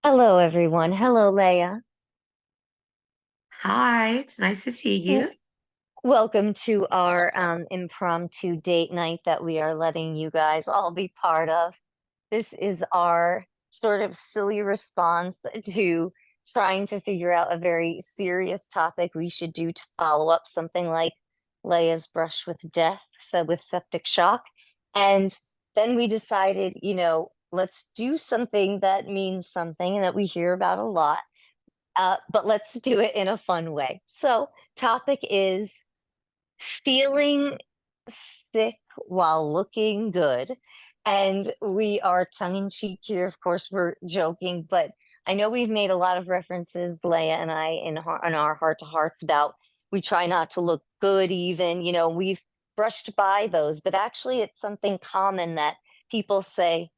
Hello, everyone. Hello, Leah. Hi, it's nice to see W- you. Welcome to our impromptu date night that we are letting you guys all be part of. This is our sort of silly response to trying to figure out a very serious topic we should do to follow up something like Leia's brush with death, so with septic shock. And then we decided, let's do something that means something and that we hear about a lot, but let's do it in a fun way. So, topic is feeling sick while looking good. And we are tongue in cheek here. Of course, we're joking, but I know we've made a lot of references, Leia and I, in our heart to hearts about we try not to look good, even. We've brushed by those, but actually, it's something common that people say,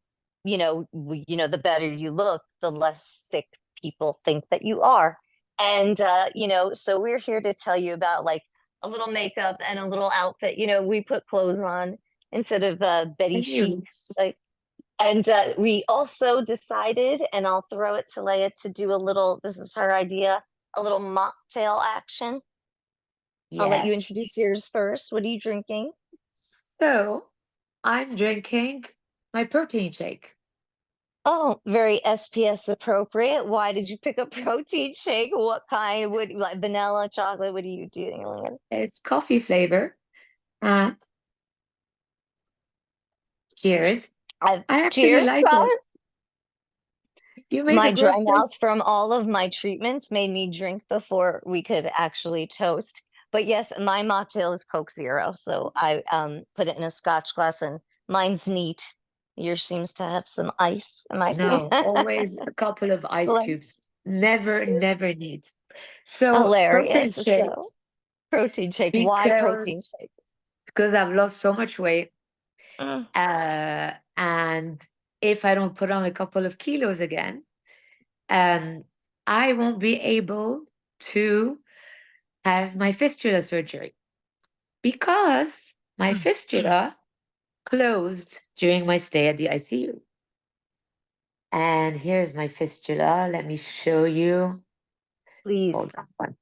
the better you look, the less sick people think that you are. And, so we're here to tell you about like a little makeup and a little outfit. We put clothes on instead of Betty And sheets. you? Like, and we also decided, and I'll throw it to Leia to do a little, this is her idea, a little mocktail action. I'll let you Yes. introduce yours first. What are you drinking? So I'm drinking my protein shake. Oh, very SPS appropriate. Why did you pick a protein shake? What kind? Would like vanilla, chocolate? What are you doing? It's coffee flavor. And cheers. I've I actually cheers, like son. it. You made a My dry gross mouth face. from all of my treatments made me drink before we could actually toast. But yes, my mocktail is Coke Zero, so I put it in a Scotch glass, and mine's neat. Yours seems to have some ice. Am I seeing? No, always a couple of ice Like, cubes. Never need. So protein hilarious. shake So, protein shake. Why protein because shake? because I've lost so much weight. Mm. And if I don't put on a couple of kilos again, um, I won't be able to have my fistula surgery because my fistula closed during my stay at the ICU. And here's my fistula. Let me show you. Hold Please. on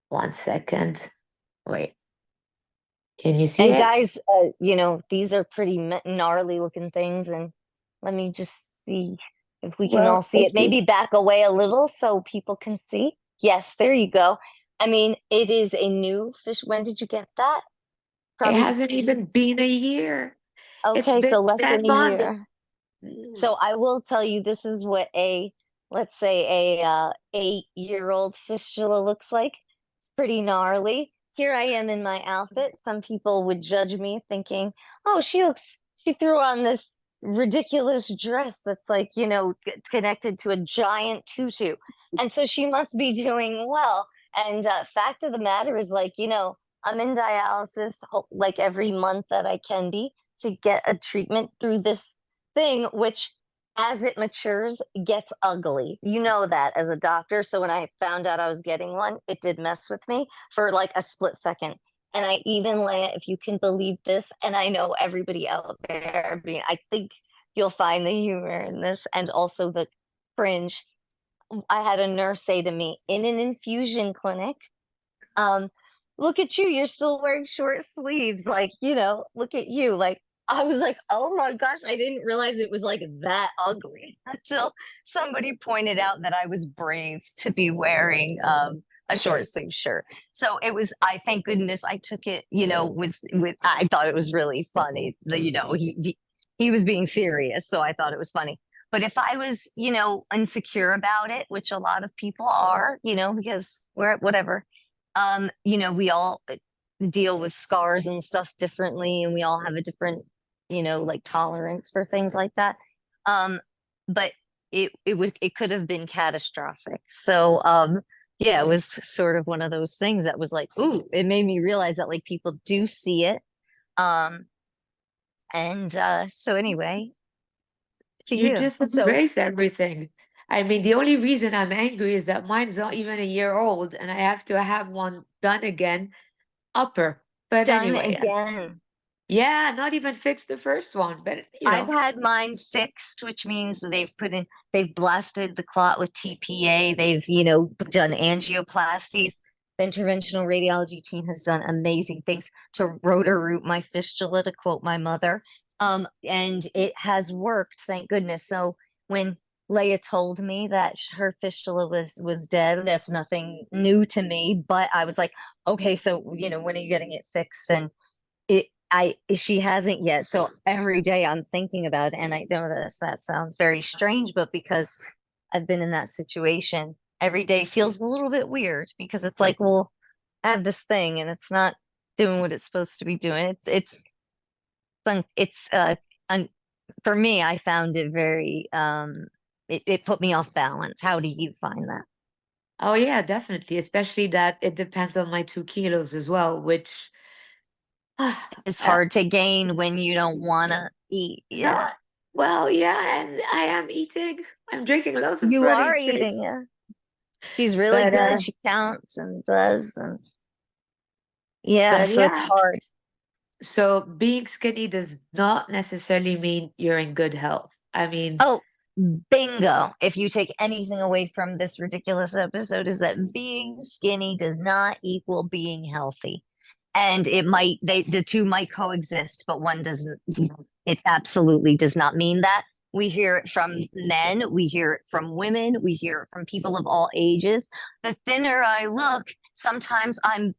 one second. Wait, can you see And it? guys, these are pretty gnarly looking things. And let me just see if we can all Well, see it. Maybe back away a little so people can see. Yes, there you go. I mean, it is a new fish. When did you get that? it Probably. hasn't even been a year. It's Okay, been so less than 10 a months. year. Mm. So I will tell you, this is what let's say a 8-year-old fistula looks like. It's pretty gnarly. Here I am in my outfit. Some people would judge me thinking, oh, she threw on this ridiculous dress that's like, connected to a giant tutu. And so she must be doing well. And fact of the matter is like, I'm in dialysis like every month that I can be to get a treatment through this thing, which as it matures gets ugly. You know that as a doctor. So when I found out I was getting one, it did mess with me for like a split second. And I even if you can believe this, and I know everybody out there, I mean, I think you'll find the humor in this and also the cringe. I had a nurse say to me in an infusion clinic, um, look at you, you're still wearing short sleeves. Like, look at you. Like, I was like, oh my gosh, I didn't realize it was like that ugly until somebody pointed out that I was brave to be wearing a short sleeve shirt. So it was, I thank goodness I took it, with I thought it was really funny. He was being serious, so I thought it was funny. But if I was, insecure about it, which a lot of people are, because we're whatever, we all deal with scars and stuff differently, and we all have a different, like tolerance for things like that. But it could have been catastrophic. So yeah, it was sort of one of those things that was like, ooh, it made me realize that like people do see it. Um, and so anyway, to You you. just So embrace everything. I mean, the only reason I'm angry is that mine's not even a year old and I have to have one done again upper. But done anyway, again. Yeah, not even fixed the first one, but I've had mine fixed, which means they've blasted the clot with TPA. They've, done angioplasties. The interventional radiology team has done amazing things to rotor-root my fistula, to quote my mother. And it has worked, thank goodness. So when Leah told me that her fistula was dead, that's nothing new to me. But I was like, okay, so when are you getting it fixed? And she hasn't yet. So every day I'm thinking about it, and I know that sounds very strange, but because I've been in that situation, every day feels a little bit weird because it's like, well, I have this thing and it's not doing what it's supposed to be doing. It's un, for me, I found it very it put me off balance. How do you find that? Oh yeah, definitely. Especially that it depends on my 2 kilos as well, which It's uh, hard to gain when you don't want to eat. Yeah. not well, yeah, and I am eating. I'm drinking lots of You are protein eating, shakes. yeah. She's really But good. She counts and does, and yeah, but so it's yeah. hard. So being skinny does not necessarily mean you're in good health. I mean, Oh, bingo. If you take anything away from this ridiculous episode, is that being skinny does not equal being healthy. And the two might coexist, but one doesn't, it absolutely does not mean that. We hear it from men, we hear it from women, we hear it from people of all ages. The thinner I look, sometimes I'm,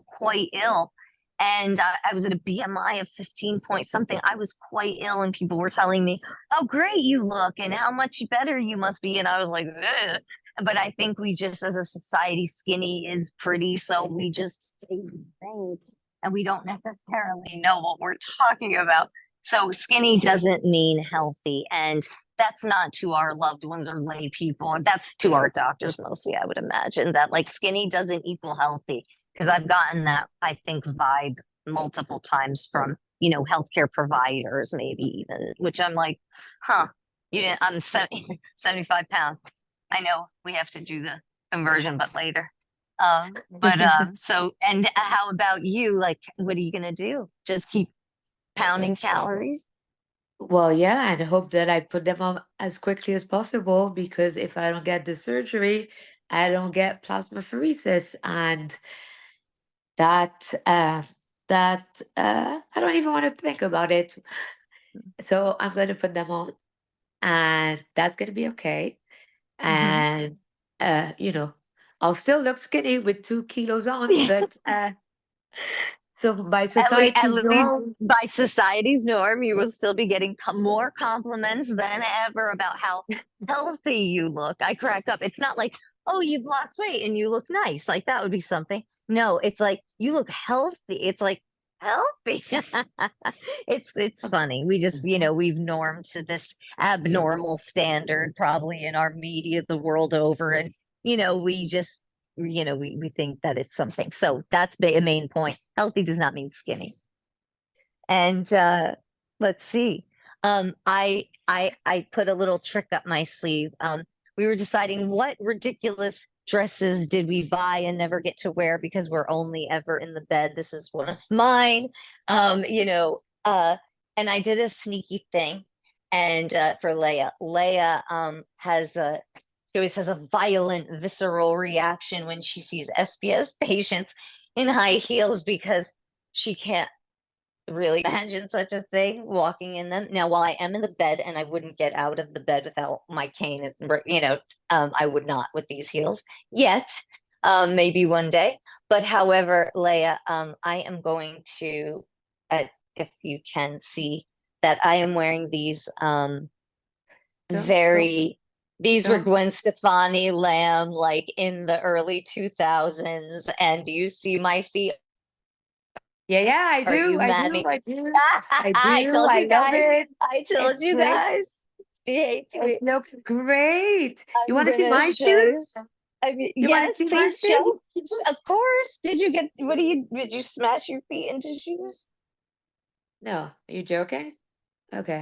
quite ill. And I was at a BMI of 15 point something. I was quite ill, and people were telling me, how great you look and how much better you must be. And I was like, ugh. But I think we just, as a society, skinny is pretty. So we just say things and we don't necessarily know what we're talking about. So skinny doesn't mean healthy. And that's not to our loved ones or lay people. That's to our doctors mostly, I would imagine, that like skinny doesn't equal healthy. Because I've gotten that, I think, vibe multiple times from, healthcare providers, maybe even, which I'm like, huh, you didn't, I'm 75 pounds. I know we have to do the conversion, but later. But so, and how about you? Like, what are you gonna do? Just keep pounding calories? well, yeah, and hope that I put them on as quickly as possible because if I don't get the surgery, I don't get plasmapheresis, and that that I don't even want to think about it. So I'm going to put them on, and that's going to be okay. Hmm. And you know, I'll still look skinny with 2 kilos on, but so by At society's least norm, by society's norm, you will still be getting more compliments than ever about how healthy you look. I crack up. It's not like, oh, you've lost weight and you look nice. Like that would be something. No, it's like you look healthy. It's like healthy. It's funny. We just, we've normed to this abnormal standard probably in our media the world over. And, we just we think that it's something. So that's a main point. Healthy does not mean skinny. And let's see. I put a little trick up my sleeve. We were deciding what ridiculous dresses did we buy and never get to wear because we're only ever in the bed. This is one of mine. And I did a sneaky thing. And for Leia has a she always has a violent, visceral reaction when she sees SPS patients in high heels because she can't really imagine such a thing walking in them. Now, while I am in the bed and I wouldn't get out of the bed without my cane, I would not with these heels yet. Maybe one day. But however, Leia, I am going to, if you can see that I am wearing these don't very these were don't. Gwen Stefani Lamb like in the early 2000s. And do you see my feet? Yeah, yeah, I Are do, you I mad at do, me? I do, I I do. told I you love guys. it. I It's told you great. guys. She hates It me. looks great. You I'm want to see gonna my show you. shoes? I mean, You want to yes, see my please shoes? show. Of course. Did you smash your feet into shoes? No, are you joking? Okay.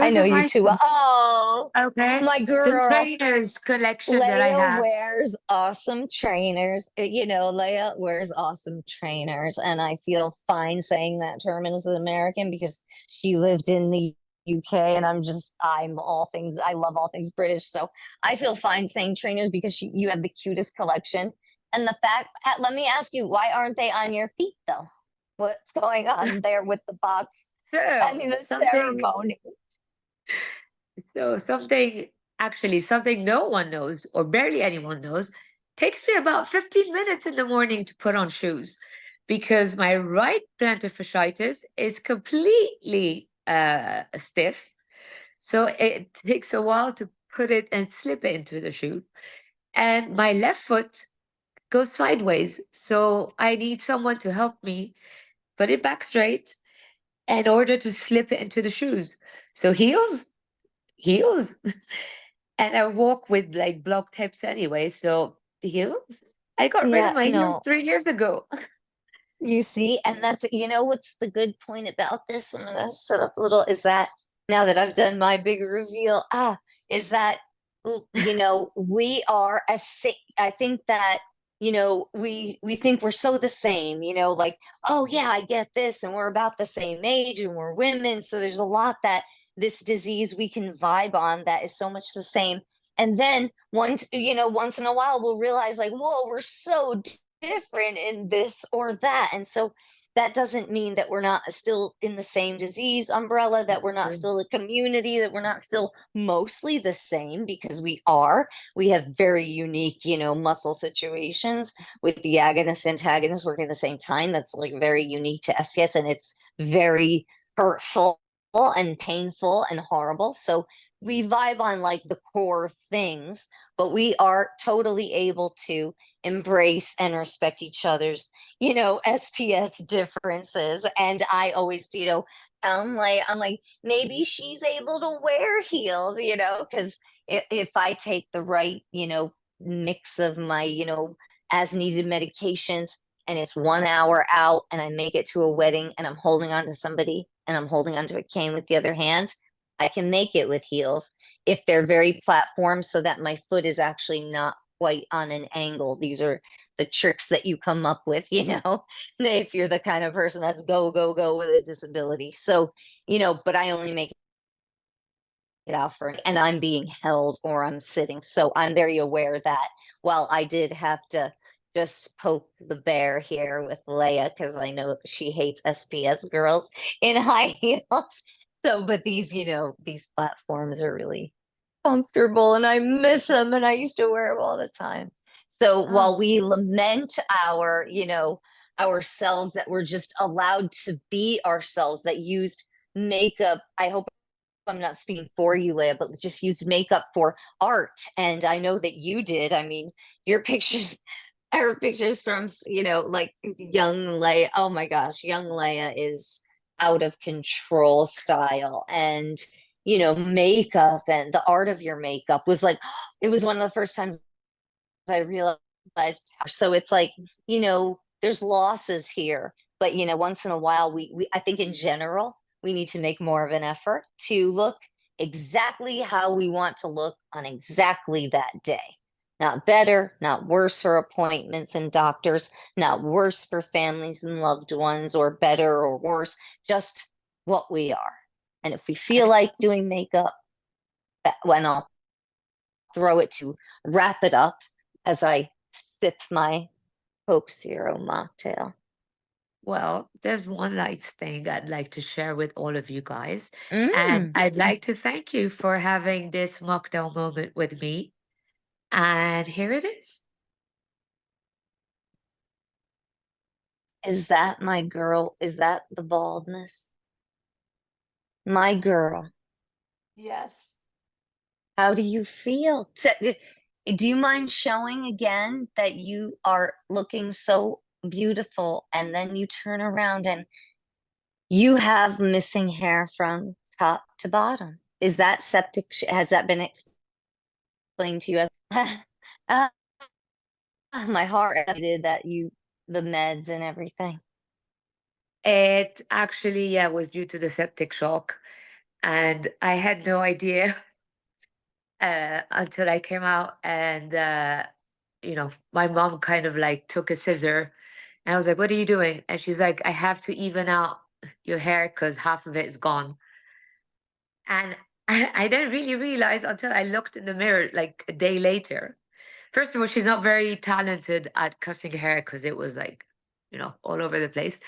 I Those know are you my too well. shoes. Oh, Okay. my The girl. trainers collection that I Leia have. wears awesome trainers. Leia wears awesome trainers, and I feel fine saying that term as an American because she lived in the UK, and I'm all things, I love all things British. So I feel fine saying trainers because you have the cutest collection. And the fact, let me ask you, why aren't they on your feet though? What's going on there with the box? I So mean, the something, ceremony. so something, actually, something no one knows or barely anyone knows, takes me about 15 minutes in the morning to put on shoes because my right plantar fasciitis is completely stiff. So it takes a while to put it and slip it into the shoe. And my left foot goes sideways. So I need someone to help me put it back straight in order to slip it into the shoes. So heels. And I walk with like block tips anyway. So the heels, I got rid of Yeah, my heels no. 3 years ago. You see, and that's, what's the good point about this? I'm gonna set up a little, is that now that I've done my big reveal, is that, we are I think that, we think we're so the same, like, oh yeah, I get this, and we're about the same age, and we're women. So there's a lot that this disease we can vibe on that is so much the same. And then once in a while, we'll realize like, whoa, we're so different in this or that. And so that doesn't mean that we're not still in the same disease umbrella, that That's we're not true. still a community, that we're not still mostly the same, because we are. We have very unique, muscle situations with the agonist antagonist working at the same time. That's like very unique to SPS, and it's very hurtful and painful and horrible. So we vibe on like the core things, but we are totally able to embrace and respect each other's, SPS differences. And I always, I'm like, maybe she's able to wear heels, because if I take the right, mix of my, as needed medications, and it's 1 hour out, and I make it to a wedding, and I'm holding on to somebody, and I'm holding onto a cane with the other hand, I can make it with heels if they're very platform so that my foot is actually not quite on an angle. These are the tricks that you come up with, if you're the kind of person that's go, go, go with a disability. So, but I only make it out for, and I'm being held or I'm sitting. So I'm very aware that while I did have to just poke the bear here with Leia, because I know she hates SPS girls in high heels. So, but these platforms are really comfortable, and I miss them, and I used to wear them all the time. So Oh, while we lament ourselves that we're just allowed to be ourselves, that used makeup, I hope I'm not speaking for you, Leah, but just used makeup for art. And I know that you did. I mean, your pictures our pictures from, like young Leia. Oh my gosh, young Leia is out of control style. And, makeup and the art of your makeup was like, it was one of the first times I realized. So it's like, there's losses here, but once in a while, we I think in general, we need to make more of an effort to look exactly how we want to look on exactly that day. Not better, not worse for appointments and doctors, not worse for families and loved ones, or better or worse, just what we are. And if we feel I, like doing makeup, that when I'll throw it to wrap it up as I sip my Coke Zero mocktail. well, there's one nice thing I'd like to share with all of you guys. And Mm, I'd like to thank you for having this mocktail moment with me. And here it is. is that my girl? Is that the baldness? My girl, Yes. how do you feel? Do you mind showing again that you are looking so beautiful, and then you turn around and you have missing hair from top to bottom? Is that septic? Has that been explained to you as uh, my heart did that, the meds and everything? It actually, yeah, was due to the septic shock. And I had no idea until I came out, and my mom kind of like took a scissor, and I was like, "What are you doing?" And she's like, "I have to even out your hair because half of it is gone." And I didn't really realize until I looked in the mirror like a day later. First of all, she's not very talented at cutting hair because it was like, all over the place.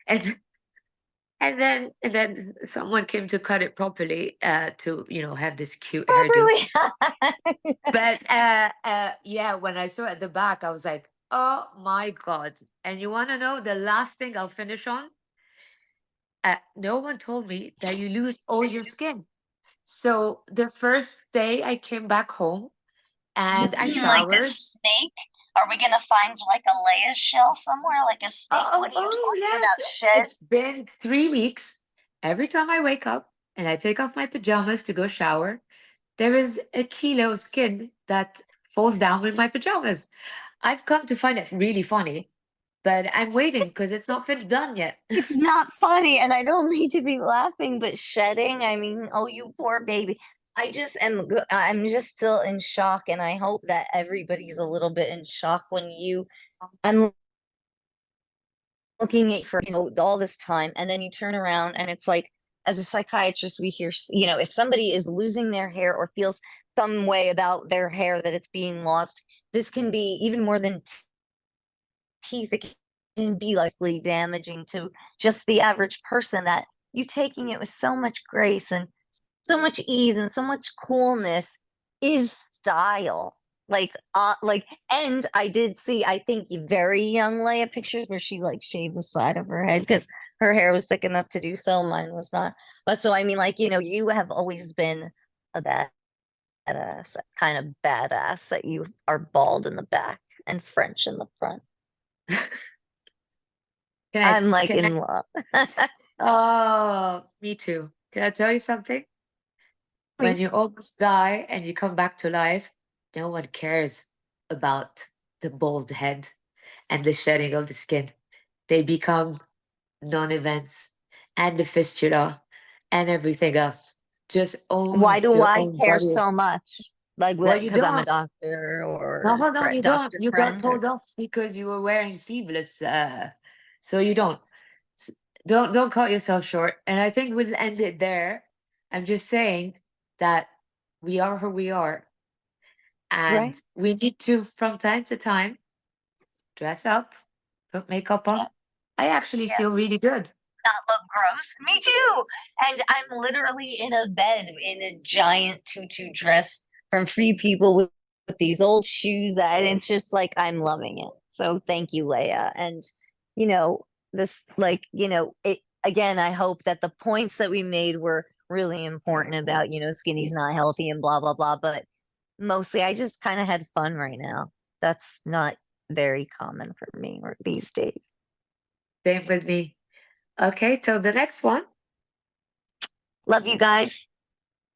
And and then someone came to cut it properly, to, have this cute hairdo. Properly. But yeah, when I saw it at the back, I was like, oh my God. And you want to know the last thing I'll finish on? No one told me that you lose all your skin. So the first day I came back home You and I mean like a showered. snake? Are we gonna find like a Leia shell somewhere, like a snake? Oh, What are you oh talking yes. about, Shed? It's been 3 weeks. Every time I wake up and I take off my pajamas to go shower, there is a kilo of skin that falls down with my pajamas. I've come to find it really funny, but I'm waiting because it's not finished done yet. It's not funny, and I don't need to be laughing, but shedding, I mean, oh, you poor baby. I'm just still in shock, and I hope that everybody's a little bit in shock I'm looking at for, all this time, and then you turn around and it's like, as a psychiatrist, we hear, if somebody is losing their hair or feels some way about their hair that it's being lost, this can be even more than teeth. It can be likely damaging to just the average person, that you taking it with so much grace and so much ease and so much coolness is style. And I did see, I think, very young Leia pictures where she like shaved the side of her head because her hair was thick enough to do so. Mine was not. But so, I mean, like, you have always been a badass, kind of badass, that you are bald in the back and French in the front. Can I, I'm like can I, in love. oh, me too. Can I tell you something? When you Please. almost die and you come back to life, no one cares about the bald head and the shedding of the skin. They become non-events, and the fistula and everything else. Just Why own do your I own care body. so much? Like, Well, you because I'm a don't. doctor No, or hold on, you don't. doctor You got friend, or told off because you were wearing sleeveless, so you don't. S- don't cut yourself short. And I think we'll end it there. I'm just saying that we are who we are, and right? we need to, from time to time, dress up, put makeup on. I actually Yeah. feel really good. Not look gross. Me too. And I'm literally in a bed in a giant tutu dress from Free People with these old shoes, and it's just like I'm loving it. So thank you, Leia. And you know, this like, it again, I hope that the points that we made were really important about, skinny's not healthy and blah blah blah. But mostly I just kind of had fun right now. That's not very common for me or these days. Same with me. Okay, till the next one. Love you guys.